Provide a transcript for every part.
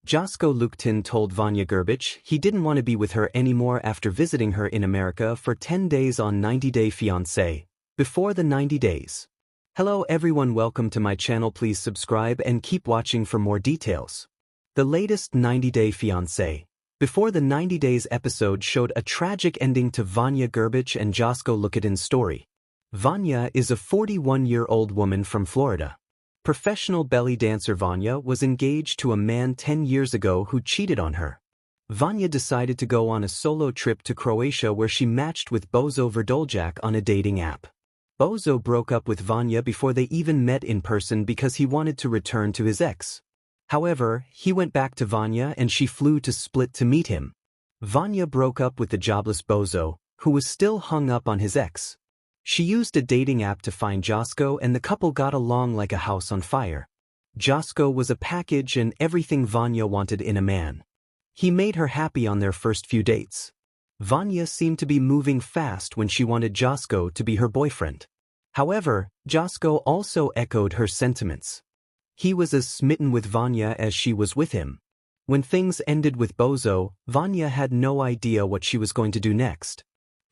Josko Luketin told Vanja Grbic he didn't want to be with her anymore after visiting her in America for 10 days on 90-day Fiancé. Before the 90 days. Hello everyone, welcome to my channel. Please subscribe and keep watching for more details. The latest 90-day Fiancé. Before the 90 days episode showed a tragic ending to Vanja Grbic and Josko Luketin's story. Vanja is a 41-year-old woman from Florida. Professional belly dancer Vanja was engaged to a man 10 years ago who cheated on her. Vanja decided to go on a solo trip to Croatia where she matched with Bozo Vrdoljak on a dating app. Bozo broke up with Vanja before they even met in person because he wanted to return to his ex. However, he went back to Vanja and she flew to Split to meet him. Vanja broke up with the jobless Bozo, who was still hung up on his ex. She used a dating app to find Josko and the couple got along like a house on fire. Josko was a package and everything Vanja wanted in a man. He made her happy on their first few dates. Vanja seemed to be moving fast when she wanted Josko to be her boyfriend. However, Josko also echoed her sentiments. He was as smitten with Vanja as she was with him. When things ended with Bozo, Vanja had no idea what she was going to do next.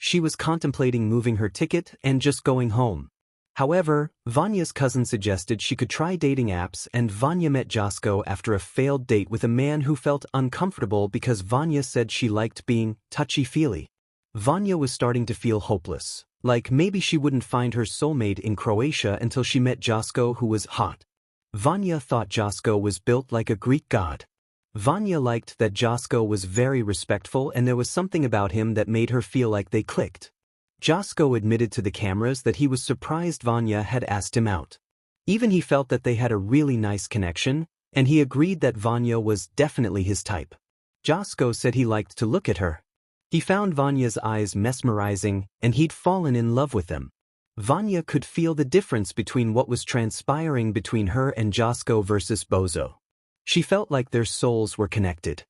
She was contemplating moving her ticket and just going home. However, Vanja's cousin suggested she could try dating apps and Vanja met Josko after a failed date with a man who felt uncomfortable because Vanja said she liked being touchy-feely. Vanja was starting to feel hopeless, like maybe she wouldn't find her soulmate in Croatia until she met Josko, who was hot. Vanja thought Josko was built like a Greek god. Vanja liked that Josko was very respectful and there was something about him that made her feel like they clicked. Josko admitted to the cameras that he was surprised Vanja had asked him out. Even he felt that they had a really nice connection, and he agreed that Vanja was definitely his type. Josko said he liked to look at her. He found Vanja's eyes mesmerizing, and he'd fallen in love with them. Vanja could feel the difference between what was transpiring between her and Josko versus Bozo. She felt like their souls were connected.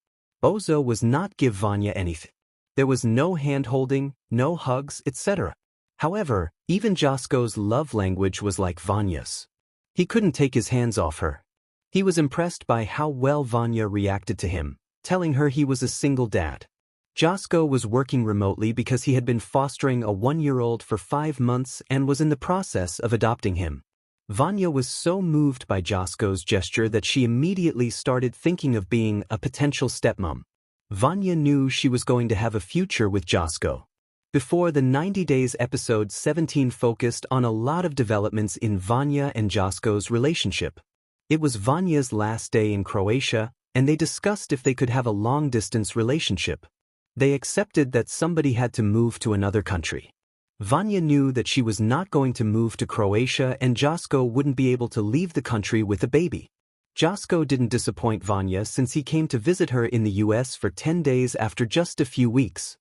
Bozo was not give Vanja anything. There was no hand-holding, no hugs, etc. However, even Josko's love language was like Vanja's. He couldn't take his hands off her. He was impressed by how well Vanja reacted to him, telling her he was a single dad. Josko was working remotely because he had been fostering a 1-year-old for 5 months and was in the process of adopting him. Vanja was so moved by Josko's gesture that she immediately started thinking of being a potential stepmom. Vanja knew she was going to have a future with Josko. Before the 90 Days episode 17 focused on a lot of developments in Vanja and Josko's relationship. It was Vanja's last day in Croatia, and they discussed if they could have a long-distance relationship. They accepted that somebody had to move to another country. Vanja knew that she was not going to move to Croatia and Josko wouldn't be able to leave the country with a baby. Josko didn't disappoint Vanja since he came to visit her in the US for 10 days after just a few weeks.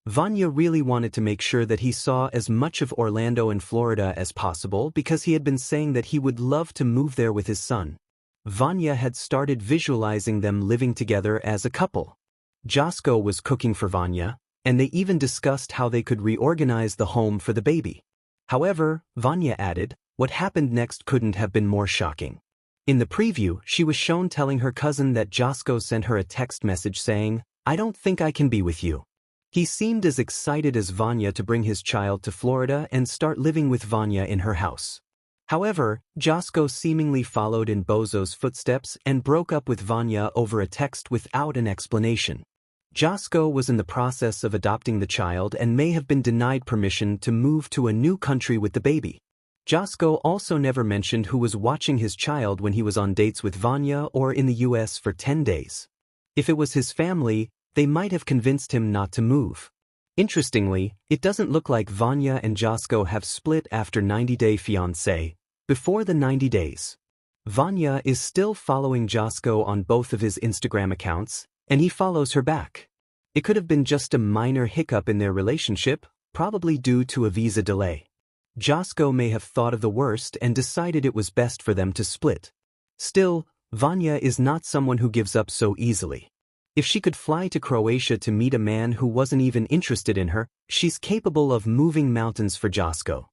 Vanja really wanted to make sure that he saw as much of Orlando and Florida as possible because he had been saying that he would love to move there with his son. Vanja had started visualizing them living together as a couple. Josko was cooking for Vanja, and they even discussed how they could reorganize the home for the baby. However, Vanja added, what happened next couldn't have been more shocking. In the preview, she was shown telling her cousin that Josko sent her a text message saying, "I don't think I can be with you." He seemed as excited as Vanja to bring his child to Florida and start living with Vanja in her house. However, Josko seemingly followed in Bozo's footsteps and broke up with Vanja over a text without an explanation. Josko was in the process of adopting the child and may have been denied permission to move to a new country with the baby. Josko also never mentioned who was watching his child when he was on dates with Vanja or in the US for 10 days. If it was his family, they might have convinced him not to move. Interestingly, it doesn't look like Vanja and Josko have split after 90-day Fiancé. Before the 90 days, Vanja is still following Josko on both of his Instagram accounts, and he follows her back. It could have been just a minor hiccup in their relationship, probably due to a visa delay. Josko may have thought of the worst and decided it was best for them to split. Still, Vanja is not someone who gives up so easily. If she could fly to Croatia to meet a man who wasn't even interested in her, she's capable of moving mountains for Josko.